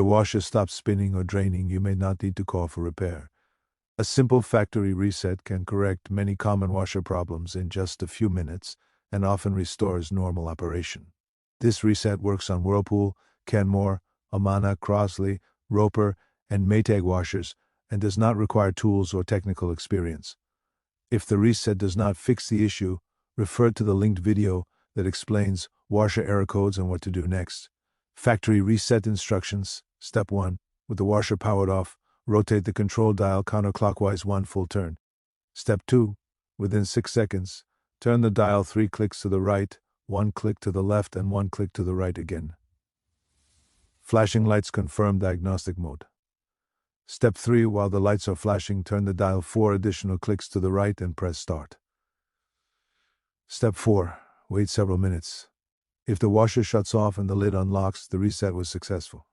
the washer stops spinning or draining, you may not need to call for repair. A simple factory reset can correct many common washer problems in just a few minutes and often restores normal operation. This reset works on Whirlpool, Kenmore, Amana, Crossley, Roper, and Maytag washers and does not require tools or technical experience. If the reset does not fix the issue, refer to the linked video that explains washer error codes and what to do next. Factory reset instructions. Step 1. With the washer powered off, rotate the control dial counterclockwise 1 full turn. Step 2. Within 6 seconds, turn the dial 3 clicks to the right, 1 click to the left, and 1 click to the right again. Flashing lights confirm diagnostic mode. Step 3. While the lights are flashing, turn the dial 4 additional clicks to the right and press start. Step 4. Wait several minutes. If the washer shuts off and the lid unlocks, the reset was successful.